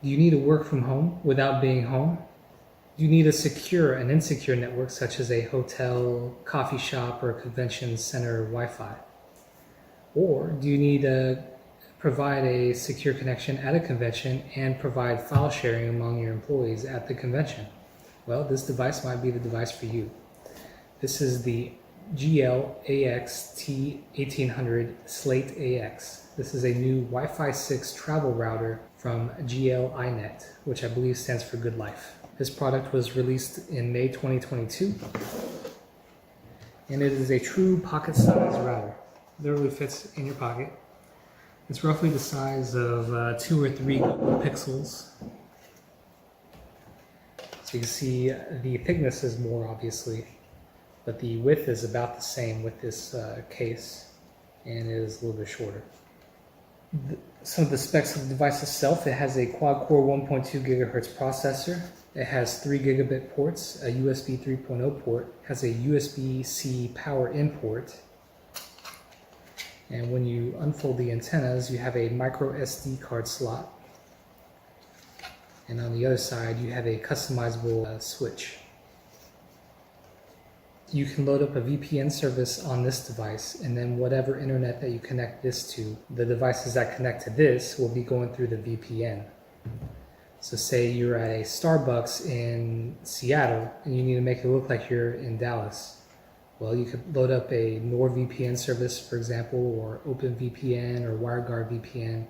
Do you need to work from home without being home? Do you need a secure and insecure network such as a hotel, coffee shop, or convention center Wi-Fi? Or do you need to provide a secure connection at a convention and provide file sharing among your employees at the convention? Well, this device might be the device for you. This is the GL-AXT1800 Slate AX. This is a new Wi-Fi 6 travel router from GL.iNet, which I believe stands for Good Life. This product was released in May 2022, and it is a true pocket-sized router. Literally fits in your pocket. It's roughly the size of 2 or 3 Google Pixels. So you can see the thickness is more, obviously, but the width is about the same with this case, and it is a little bit shorter. Some of the specs of the device itself: it has a quad-core 1.2 gigahertz processor. It has 3 gigabit ports, a USB 3.0 port, has a USB-C power in port, and when you unfold the antennas, you have a micro SD card slot, and on the other side you have a customizable switch. You can load up a VPN service on this device, and then whatever internet that you connect this to, the devices that connect to this will be going through the VPN. So say you're at a Starbucks in Seattle and you need to make it look like you're in Dallas. Well, you could load up a NordVPN service, for example, or OpenWrt or WireGuard VPN,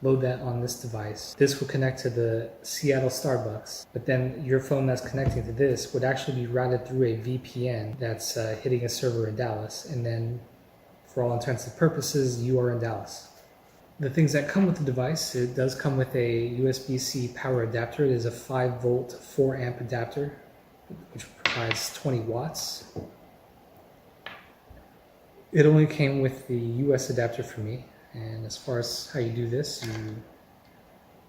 load that on this device. This will connect to the Seattle Starbucks, but then your phone that's connecting to this would actually be routed through a VPN that's hitting a server in Dallas, and then for all intents and purposes, you are in Dallas. The things that come with the device: it does come with a USB-C power adapter. It is a 5 volt 4 amp adapter, which provides 20 watts. It only came with the US adapter for me, and as far as how you do this, you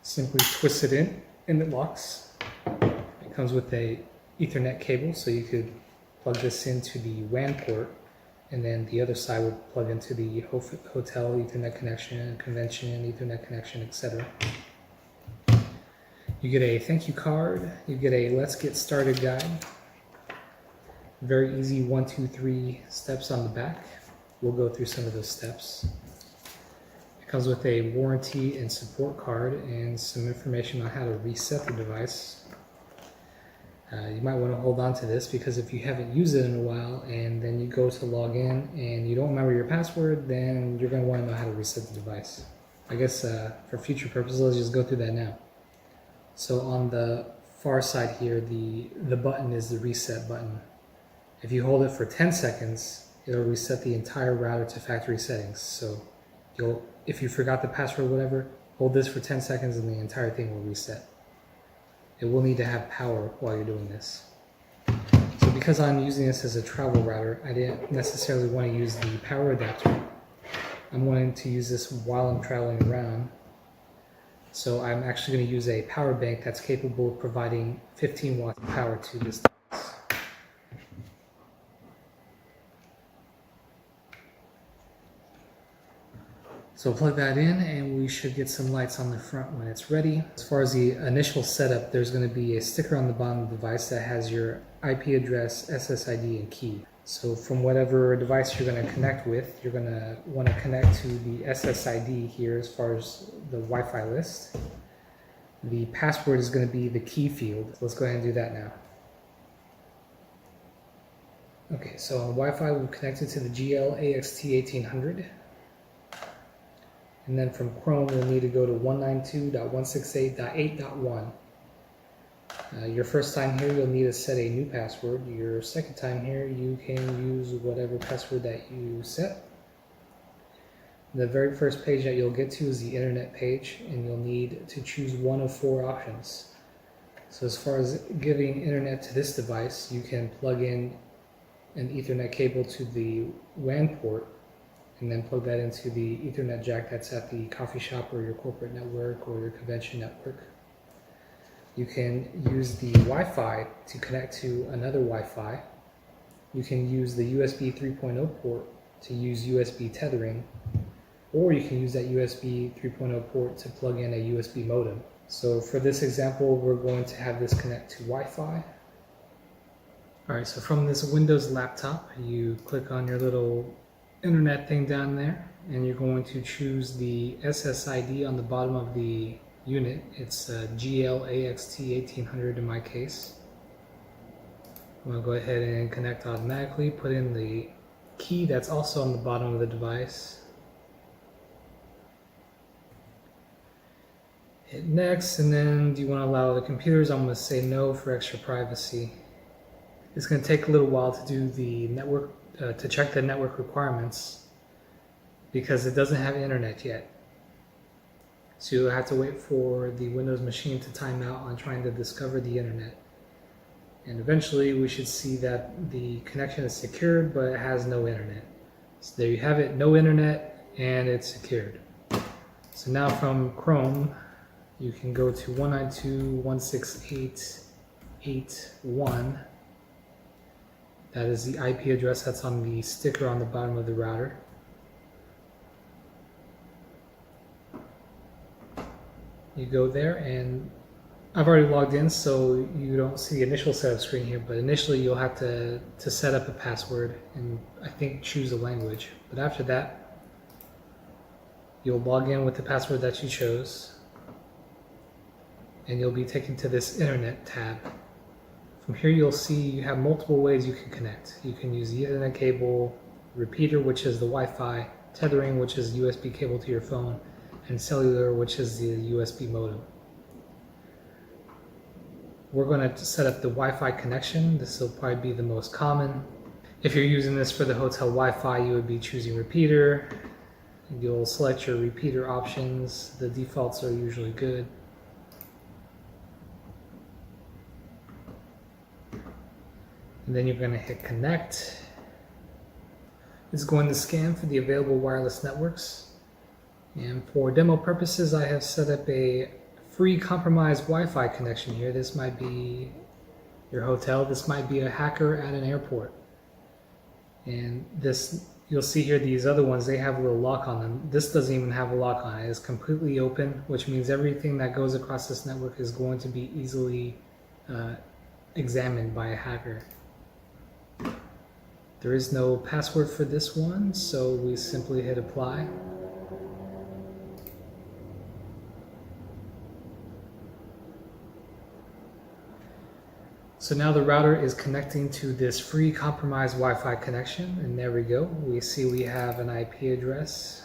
simply twist it in and it locks. It comes with a Ethernet cable, so you could plug this into the WAN port, and then the other side would plug into the hotel Ethernet connection, convention Ethernet connection, etc. You get a thank you card, you get a let's get started guide. Very easy 1, 2, 3 steps on the back. We'll go through some of those steps. It comes with a warranty and support card and some information on how to reset the device. You might want to hold on to this, because if you haven't used it in a while and then you go to log in and you don't remember your password, then you're going to want to know how to reset the device. I guess for future purposes, let's just go through that now. So on the far side here, the button is the reset button. If you hold it for 10 seconds, it'll reset the entire router to factory settings. So if you forgot the password or whatever, hold this for 10 seconds and the entire thing will reset. It will need to have power while you're doing this. So because I'm using this as a travel router, I didn't necessarily want to use the power adapter. I'm wanting to use this while I'm traveling around. So I'm actually going to use a power bank that's capable of providing 15 watts of power to this device. So plug that in and we should get some lights on the front when it's ready. As far as the initial setup, there's going to be a sticker on the bottom of the device that has your IP address, SSID, and key. So from whatever device you're going to connect with, you're going to want to connect to the SSID here as far as the Wi-Fi list. The password is going to be the key field. So let's go ahead and do that now. Okay, so on Wi-Fi we've connected to the GL-AXT1800. And then from Chrome, you'll need to go to 192.168.8.1. Your first time here, you'll need to set a new password. Your second time here, you can use whatever password that you set. The very first page that you'll get to is the internet page, and you'll need to choose one of 4 options. So as far as giving internet to this device, you can plug in an Ethernet cable to the WAN port, and then plug that into the Ethernet jack that's at the coffee shop or your corporate network or your convention network. You can use the Wi-Fi to connect to another Wi-Fi. You can use the USB 3.0 port to use USB tethering, or you can use that USB 3.0 port to plug in a USB modem. So for this example, we're going to have this connect to Wi-Fi. All right, so from this Windows laptop, you click on your little internet thing down there, and you're going to choose the SSID on the bottom of the unit. It's GL-AXT1800 in my case. I'm going to go ahead and connect automatically, put in the key that's also on the bottom of the device. Hit next, and then do you want to allow the computers? I'm going to say no for extra privacy. It's going to take a little while to do the network, to check the network requirements, because it doesn't have internet yet. So you'll have to wait for the Windows machine to time out on trying to discover the internet. And eventually we should see that the connection is secured, but it has no internet. So there you have it, no internet, and it's secured. So now from Chrome, you can go to 192.168.8.1. That is the IP address that's on the sticker on the bottom of the router. You go there, and I've already logged in, so you don't see the initial setup screen here, but initially you'll have to set up a password and I think choose a language. But after that, you'll log in with the password that you chose, and you'll be taken to this Internet tab. From here you'll see you have multiple ways you can connect. You can use the Ethernet cable, repeater, which is the Wi-Fi, tethering, which is USB cable to your phone, and cellular, which is the USB modem. We're going to set up the Wi-Fi connection. This will probably be the most common. If you're using this for the hotel Wi-Fi, you would be choosing repeater. You'll select your repeater options. The defaults are usually good. And then you're going to hit connect. It's going to scan for the available wireless networks. And for demo purposes, I have set up a free compromised Wi-Fi connection here. This might be your hotel. This might be a hacker at an airport. And this, you'll see here, these other ones, they have a little lock on them. This doesn't even have a lock on it. It's completely open, which means everything that goes across this network is going to be easily examined by a hacker. There is no password for this one, so we simply hit apply. So now the router is connecting to this free compromised Wi-Fi connection, and there we go. We see we have an IP address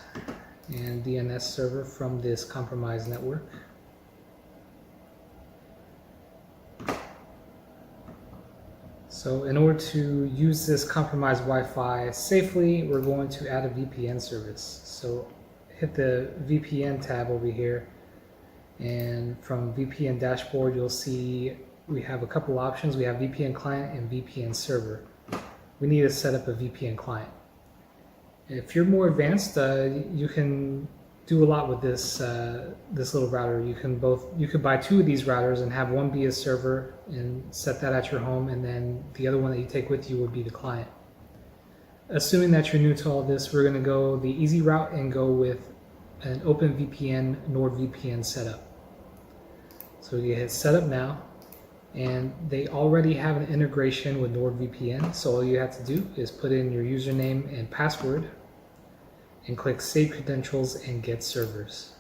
and DNS server from this compromised network. So in order to use this compromised Wi-Fi safely, we're going to add a VPN service. So hit the VPN tab over here, and from VPN dashboard you'll see we have a couple options. We have VPN client and VPN server. We need to set up a VPN client. If you're more advanced, you can do a lot with this this little router. You could buy two of these routers and have one be a server and set that at your home, and then the other one that you take with you would be the client. Assuming that you're new to all this, we're going to go the easy route and go with an OpenVPN NordVPN setup. So you hit setup now, and they already have an integration with NordVPN, so all you have to do is put in your username and password and click Save Credentials and Get Servers.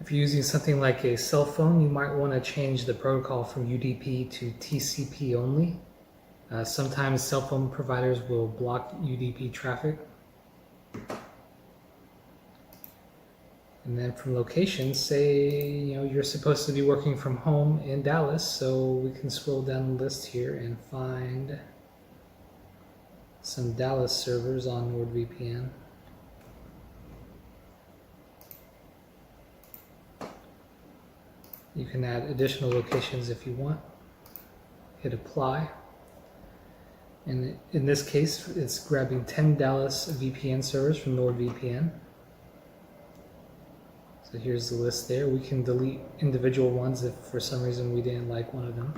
If you're using something like a cell phone, you might want to change the protocol from UDP to TCP only. Sometimes cell phone providers will block UDP traffic. And then from location, say you're supposed to be working from home in Dallas, so we can scroll down the list here and find some Dallas servers on NordVPN. You can add additional locations if you want. Hit apply. And in this case, it's grabbing 10 Dallas VPN servers from NordVPN. So here's the list there. We can delete individual ones if for some reason we didn't like one of them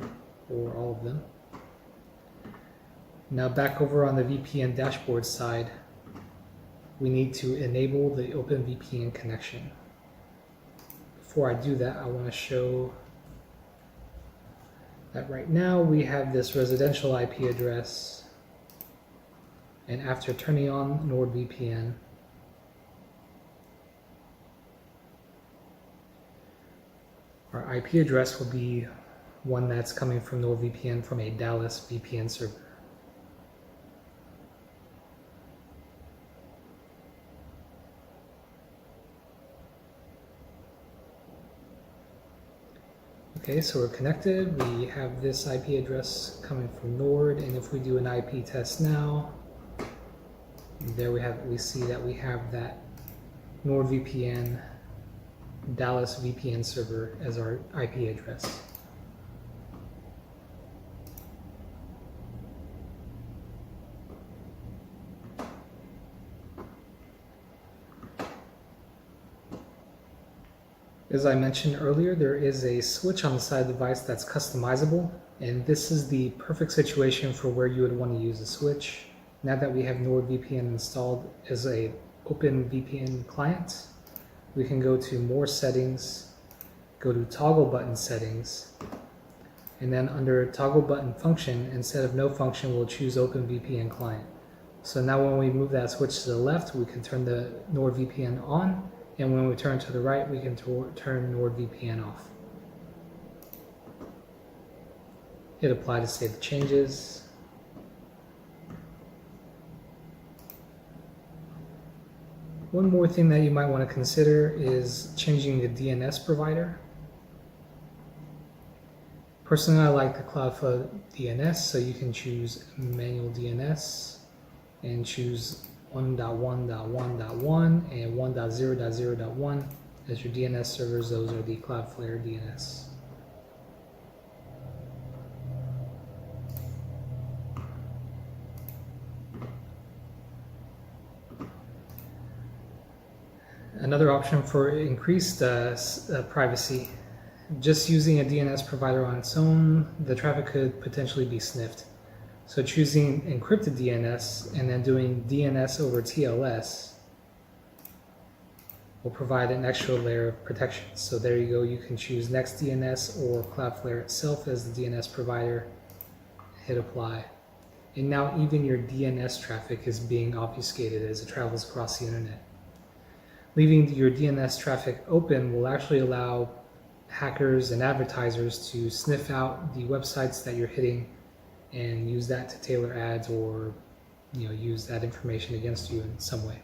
or all of them. Now back over on the VPN dashboard side, we need to enable the OpenVPN connection. Before I do that, I want to show that right now we have this residential IP address, and after turning on NordVPN, our IP address will be one that's coming from NordVPN from a Dallas VPN server. Okay, so we're connected. We have this IP address coming from Nord, and if we do an IP test now, there we see that we have that NordVPN Dallas VPN server as our IP address. As I mentioned earlier, there is a switch on the side of the device that's customizable, and this is the perfect situation for where you would want to use a switch. Now that we have NordVPN installed as a OpenVPN client, we can go to More Settings, go to Toggle Button Settings, and then under Toggle Button Function, instead of No Function, we'll choose OpenVPN Client. So now when we move that switch to the left, we can turn the NordVPN on, and when we turn to the right, we can turn NordVPN off. Hit Apply to save the changes. One more thing that you might want to consider is changing the DNS provider. Personally, I like the Cloudflare DNS, so you can choose manual DNS and choose 1.1.1.1 and 1.0.0.1 as your DNS servers. Those are the Cloudflare DNS. Another option for increased privacy, just using a DNS provider on its own, the traffic could potentially be sniffed. So choosing encrypted DNS and then doing DNS over TLS will provide an extra layer of protection. So there you go, you can choose NextDNS or Cloudflare itself as the DNS provider, hit Apply. And now even your DNS traffic is being obfuscated as it travels across the internet. Leaving your DNS traffic open will actually allow hackers and advertisers to sniff out the websites that you're hitting and use that to tailor ads or use that information against you in some way.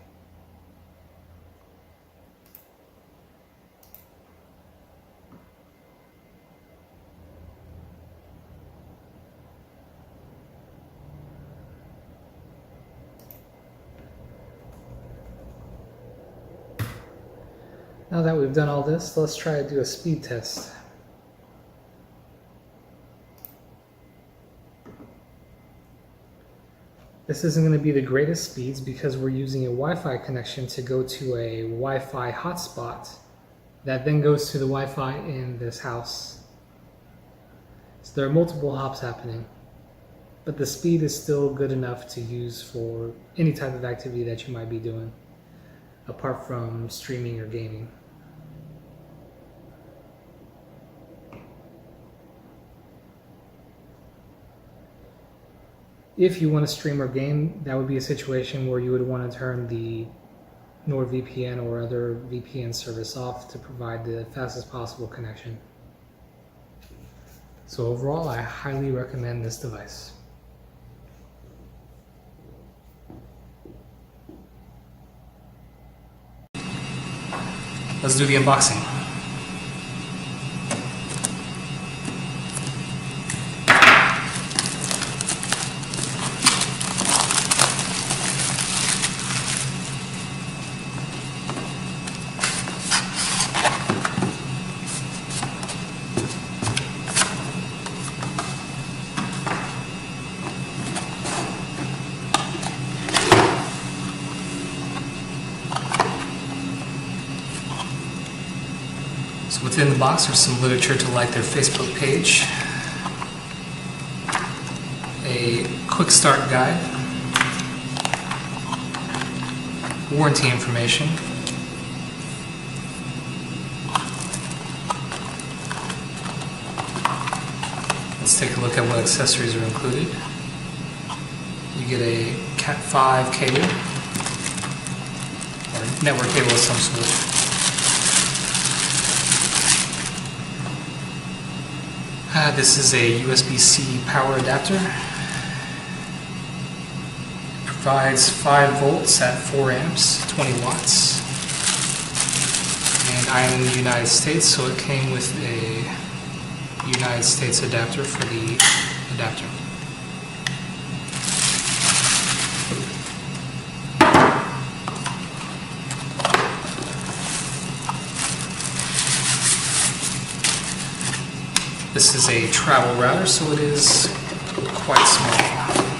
Now that we've done all this, let's try to do a speed test. This isn't going to be the greatest speeds because we're using a Wi-Fi connection to go to a Wi-Fi hotspot that then goes to the Wi-Fi in this house. So there are multiple hops happening, but the speed is still good enough to use for any type of activity that you might be doing, apart from streaming or gaming. If you want to stream or game, that would be a situation where you would want to turn the NordVPN or other VPN service off to provide the fastest possible connection. So overall, I highly recommend this device. Let's do the unboxing. So within the box, there's some literature to like their Facebook page, a quick start guide, warranty information. Let's take a look at what accessories are included. You get a Cat5 cable, or network cable of some sort. This is a USB-C power adapter. It provides 5 volts at 4 amps, 20 watts. And I am in the United States, so it came with a United States adapter for the adapter. This is a travel router, so it is quite small.